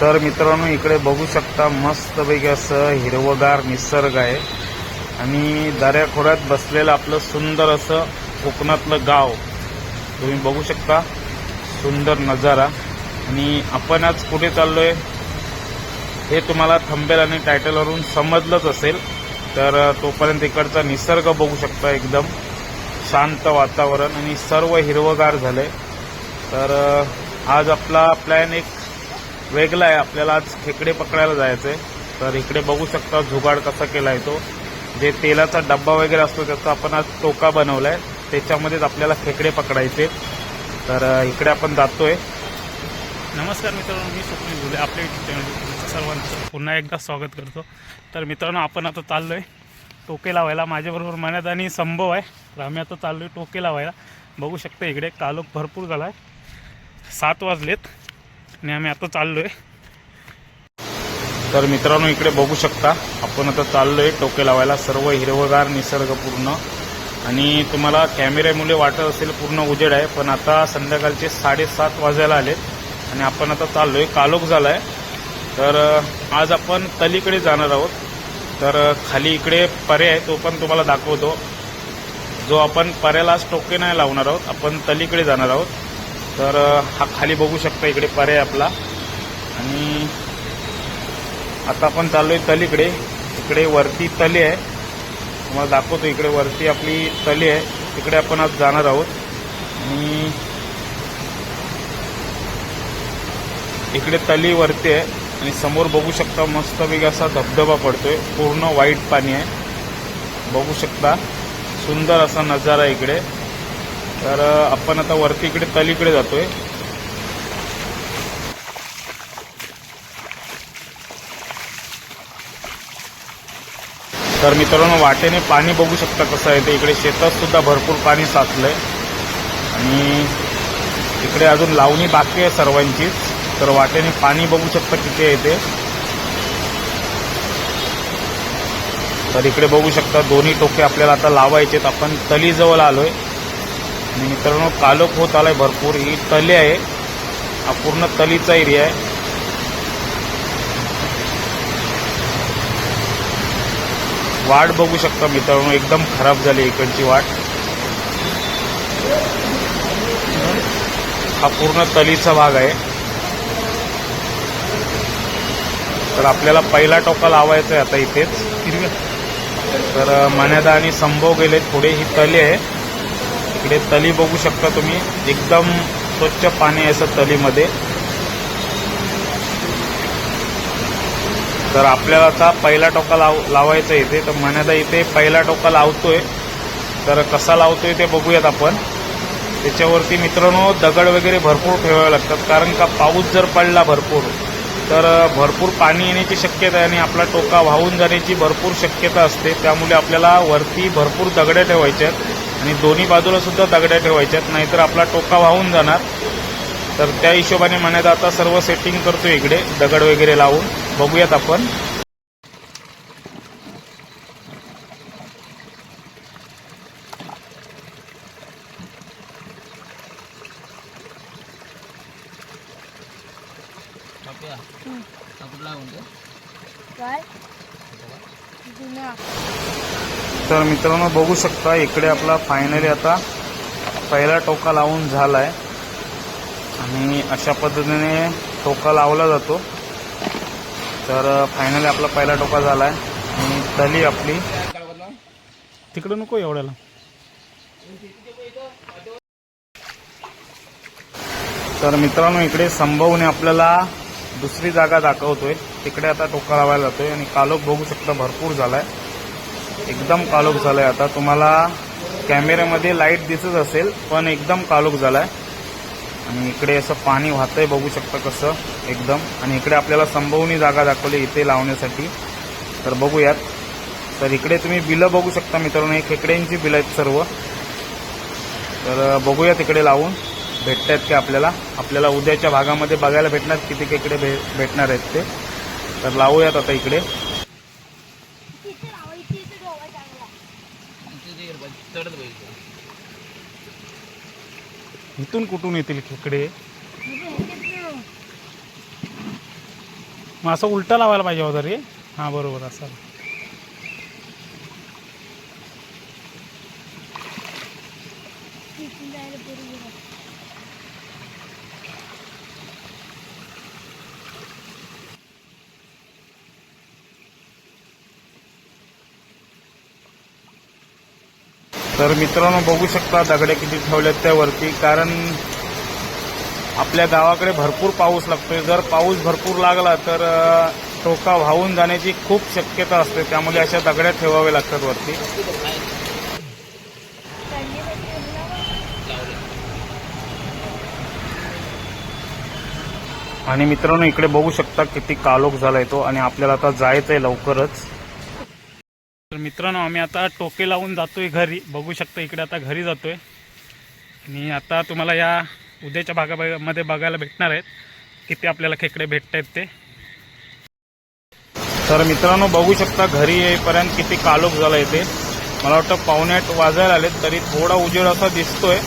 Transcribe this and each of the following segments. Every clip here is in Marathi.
तर मित्रांनो इकडे बघू शकता मस्तपैकी असं हिरवगार निसर्ग आहे आणि दऱ्याखोऱ्यात बसलेलं आपलं सुंदर असं कोकणातलं गाव तुम्ही बघू शकता. सुंदर नजारा. आणि आपण आज कुठे चाललोय हे तुम्हाला थंबनेल आणि टायटलवरून समजलंच असेल. तर तोपर्यंत इकडचा निसर्ग बघू शकता. एकदम शांत वातावरण आणि सर्व हिरवगार झालंय. तर आज आपला प्लॅन एक वेगळा आहे. आपल्याला आज खेकडे पकडायला जायचं आहे. तर इकडे बघू शकता जुगाड कसा केला आहे तो. जे तेलाचा डब्बा वगैरे असतो त्याचा आपण आज टोका बनवला आहे. त्याच्यामध्येच आपल्याला खेकडे पकडायचे. तर इकडे आपण जातोय. नमस्कार मित्रांनो, मी स्वप्नील झुले आपल्या यूट्यूब चॅनलवर सर्वांचं पुन्हा एकदा स्वागत करतो. तर मित्रांनो आपण आता चाललो आहे टोके लावायला. माझ्याबरोबर मनात आणि संभव आहे. तर आम्ही आता चाललो आहे टोके लावायला. बघू शकता इकडे कालोख भरपूर झाला आहे. 7 वाजलेत आणि आम्ही आता चाललो आहे. तर मित्रांनो इकडे बघू शकता आपण आता चाललो आहे टोके लावायला. सर्व हिरवगार निसर्ग पूर्ण. आणि तुम्हाला कॅमेऱ्यामुळे वाटत असेल पूर्ण उजेड आहे, पण आता संध्याकाळचे 7:30 वाजायला आलेत आणि आपण आता चाललो आहे. कालोख झाला आहे. तर आज आपण तलीकडे जाणार आहोत. तर खाली इकडे परे आहे तो पण तुम्हाला दाखवतो. जो आपण पऱ्याला आज टोके नाही लावणार आहोत, आपण तलीकडे जाणार आहोत. तर हा खाली बघू शकता इकडे परे आहे आपला. आणि आता आपण चाललोय तलीकडे. इकडे वरती तली आहे तुम्हाला दाखवतो. इकडे वरती आपली तली आहे, तिकडे आपण आज जाणार आहोत. आणि इकडे तली वरती आहे आणि समोर बघू शकता मस्तपैकी असा धबधबा पडतोय. पूर्ण व्हाईट पाणी आहे बघू शकता. सुंदर असा नजारा इकडे. तर आपण आता वरती इकडे तलीकडे जातोय. तर मित्रांनो वाटेने पाणी बघू शकता कसं आहे ते. इकडे शेतात सुद्धा भरपूर पाणी साचलंय आणि इकडे अजून लावणी बाकी आहे सर्वांचीच. तर वाटेने पाणी बघू शकता किती आहे ते. तर इकडे बघू शकता दोन्ही टोके आपल्याला आता लावायचेत. आपण तलीजवळ आलोय आणि मित्रांनो कालोख होत आलाय भरपूर. ही तली आहे, हा पूर्ण तलीचा एरिया आहे. वाट बघू शकता मित्रांनो एकदम खराब झाली इकडची वाट. हा पूर्ण तलीचा भाग आहे. तर आपल्याला पहिला टोका लावायचा आहे आता इथेच. तर मन्यादा आणि संभव गेले पुढे. ही तली आहे. इकडे तली बघू शकता तुम्ही. एकदम स्वच्छ पाणी आहे असं तलीमध्ये. तर आपल्याला आता पहिला टोका लावायचा इथे. तर मन्यादा इथे पहिला टोका लावतोय. तर कसा लावतोय ते बघूयात आपण. त्याच्यावरती मित्रांनो दगड वगैरे भरपूर ठेवावे लागतात, कारण का पाऊस जर पडला भरपूर तर भरपूर पाणी येण्याची शक्यता आहे आणि आपला टोका वाहून जाण्याची भरपूर शक्यता असते. त्यामुळे आपल्याला वरती भरपूर दगड्या ठेवायच्या आहेत आणि दोन्ही बाजूला सुद्धा दगड्या ठेवायच्या आहेत, नाहीतर आपला टोका वाहून जाणार. तर त्या हिशोबाने मन्यादा आता सर्व सेटिंग करतोय इकडे दगड वगैरे लावून. बघूयात आपण. तर मित्रांनो बघू शकता इकडे आपला फायनली आता पहिला टोका लावून झालाय आणि अशा पद्धतीने टोका लावला जातो. तर फायनली आपला पहिला टोका झालाय आणि तली आपली तिकडं नको एवढ्याला. तर मित्रांनो इकडे संभवने आपल्याला दुसरी जागा दाखवतोय. तिकडे आता टोका लावायला जातोय आणि कालोख बघू शकता भरपूर झालाय. एकदम कालोख झालाय. आता तुम्हाला कॅमेऱ्यामध्ये लाईट दिसत असेल, पण एकदम कालोख झालाय. आणि इकडे असं पाणी वाहतंय बघू शकता कसं एकदम. आणि इकडे आपल्याला संभवनी जागा दाखवली इथे लावण्यासाठी. तर बघूयात. तर इकडे तुम्ही बिलं बघू शकता मित्रांनो. हे खेकड्यांची बिलं आहेत सर्व. तर बघूयात इकडे लावून भेटतायत की आपल्याला उद्याच्या भागामध्ये बघायला भेटणार किती खेकडे भेटणार आहेत ते. तर लावूयात आता इकडे. इथून कुठून येतील खेकडे? मग असं उलटा लावायला पाहिजे होतं रे. हां बरोबर असं. तर मित्रांनो बघू शकता दगडे किती ठेवलेत त्यावरती, कारण आपल्या गावाकडे भरपूर पाऊस लागतोय. जर पाऊस भरपूर लागला तर टोका वाहून जाण्याची खूप शक्यता असते, त्यामुळे अशा दगड्या ठेवाव्या लागतात वरती. आणि मित्रांनो इकडे बघू शकता किती कालोख झालाय तो, आणि आपल्याला आता जायचंय लवकरच. तर मित्रांनो आम्ही आता टोके लावून जातोय घरी. बघू शकता इकडे आता घरी जातोय. आणि आता तुम्हाला या उद्याच्या भागामध्ये बघायला भेटणार आहेत किती आपल्याला खेकडे भेटत आहेत ते. तर मित्रांनो बघू शकता घरी येईपर्यंत किती कालोख झालाय ते. मला वाटतं 7:45 वाजायला आलेत, तरी थोडा उजेड असा दिसतोय.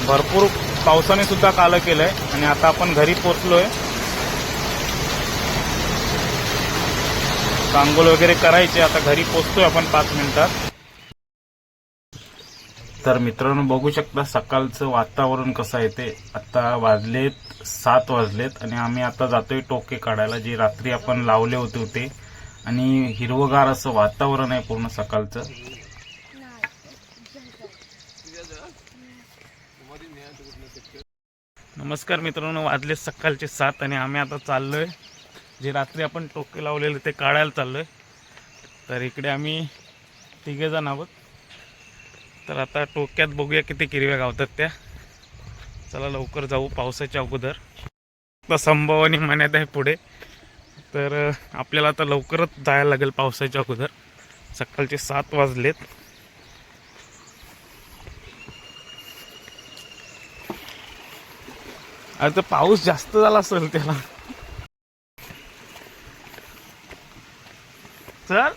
भरपूर पावसाने सुद्धा कालं केलंय. आणि आता आपण घरी पोचलोय. अंघोळ वगैरे करायचे, आता घरी पोचतोय आपण 5 मिनिटात. तर मित्रांनो बघू शकता सकाळचं वातावरण कसं आहे ते. आता वाजलेत 7 वाजलेत आणि आम्ही आता जातोय टोके काढायला, जे रात्री आपण लावले होते ते. आणि हिरवगार असं वातावरण आहे पूर्ण सकाळचं. नमस्कार मित्रांनो, वाजले सकाळचे 7 आणि आम्ही आता चाललोय जे रात्री आपण टोके लावलेले ते काढायला चाललोय. तर इकडे आम्ही 3 जण आहोत. तर आता टोक्यात बघूया किती किरव्या गावतात त्या. चला लवकर जाऊ पावसाच्या अगोदर. आता संभव आणि मन्यात आहे पुढे, तर आपल्याला आता लवकरच जायला लागेल पावसाच्या अगोदर. सकाळचे 7 वाजलेत. आता पाऊस जास्त झाला असेल त्याला. चल.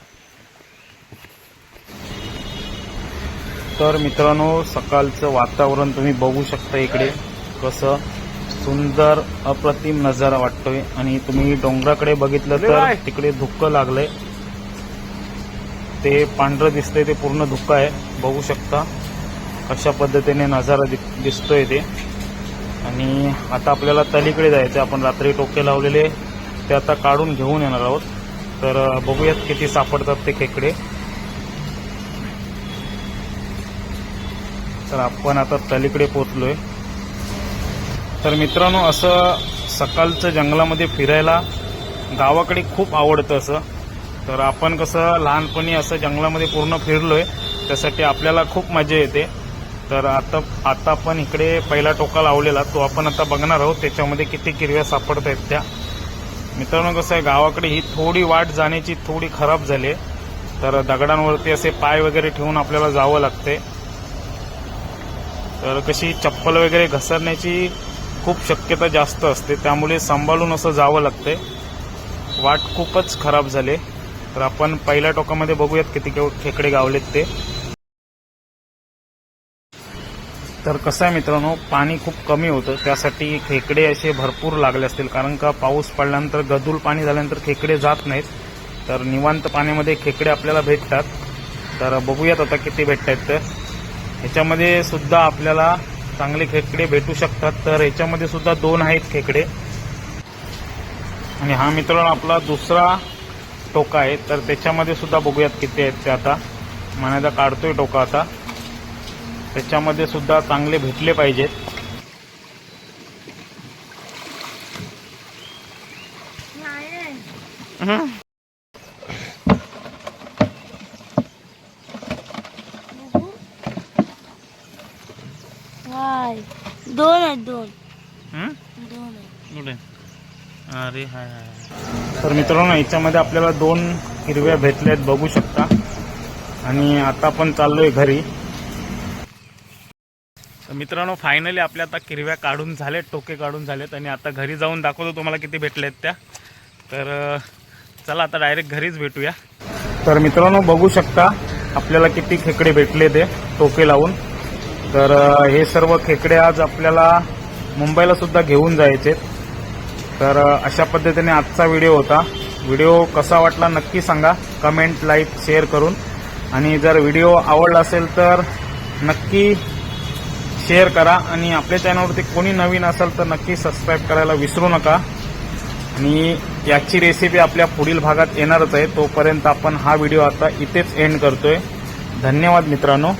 तर मित्रांनो सकाळचं वातावरण तुम्ही बघू शकता इकडे कसं सुंदर अप्रतिम नजारा वाटतोय. आणि तुम्ही डोंगराकडे बघितलं तर तिकडे धुकं लागलंय, ते पांढरं दिसतंय, ते पूर्ण धुकं आहे. बघू शकता अशा पद्धतीने नजारा दिसतोय ते. आणि आता आपल्याला तलीकडे जायचं. आपण रात्री टोके लावलेले ते आता काढून घेऊन येणार आहोत. तर बघूयात किती सापडतात ते खेकडे. तर आपण आता तलीकडे पोचलोय. तर मित्रांनो असं सकाळचं जंगलामध्ये फिरायला गावाकडे खूप आवडतं असं. तर आपण कसं लहानपणी असं जंगलामध्ये पूर्ण फिरलोय, त्यासाठी आपल्याला खूप मजा येते. तर आता आपण इकडे पहिला टोका लावलेला तो आपण आता बघणार आहोत, त्याच्यामध्ये किती किरव्या सापडत आहेत त्या. मित्रांनो कसं आहे गावाकडे ही थोडी वाट जाण्याची थोडी खराब झाली, तर दगडांवरती असे पाय वगैरे ठेवून आपल्याला जावं लागते. तर कशी चप्पल वगैरे घसरण्याची खूप शक्यता जास्त असते, त्यामुळे सांभाळून असं जावं लागते. वाट खूपच खराब झाली. तर आपण पहिल्या टोकामध्ये बघूयात किती खेकडे गावलेत ते. तर कसं आहे मित्रांनो पाणी खूप कमी होतं, त्यासाठी खेकडे असे भरपूर लागले असतील. कारण का पाऊस पडल्यानंतर गदूल पाणी झाल्यानंतर खेकडे जात नाहीत. तर निवांत पाण्यामध्ये खेकडे आपल्याला भेटतात. तर बघूयात आता किती भेटत आहेत. तर ह्याच्यामध्ये सुद्धा आपल्याला चांगले खेकडे भेटू शकतात. तर ह्याच्यामध्ये सुद्धा 2 आहेत खेकडे. आणि हा मित्रांनो आपला दुसरा टोका आहे. तर त्याच्यामध्ये सुद्धा बघूयात किती आहेत ते. आता मनाचा काढतोय टोका आता. त्याच्यामध्ये सुद्धा चांगले भेटले पाहिजेत. दोन आहेत. अरे हाय हाय. तर मित्रांनो याच्यामध्ये आपल्याला 2 हिरव्या भेटल्या आहेत बघू शकता. आणि आता आपण चाललोय घरी. तर मित्रांनो फायनली आपल्या आता किरव्या काढून झालेत, टोके काढून झालेत. आणि आता घरी जाऊन दाखवतो तुम्हाला किती भेटलेत त्या. तर चला आता डायरेक्ट घरीच भेटूया. तर मित्रांनो बघू शकता आपल्याला किती खेकडे भेटले ते टोके लावून. तर हे सर्व खेकडे आज आपल्याला मुंबईला सुद्धा घेऊन जायचे. तर अशा पद्धतीने आजचा व्हिडिओ होता. व्हिडिओ कसा वाटला नक्की सांगा, कमेंट, लाईक, शेअर करून. आणि जर व्हिडिओ आवडला असेल तर नक्की शेअर करा. आणि आपल्या चॅनलवरती कोणी नवीन असेल तर नक्की सबस्क्राईब करायला विसरू नका. आणि याची रेसिपी आपल्या पुढील भागात येणारच आहे. तोपर्यंत आपण हा व्हिडिओ आता इथेच एंड करतोय. धन्यवाद मित्रांनो.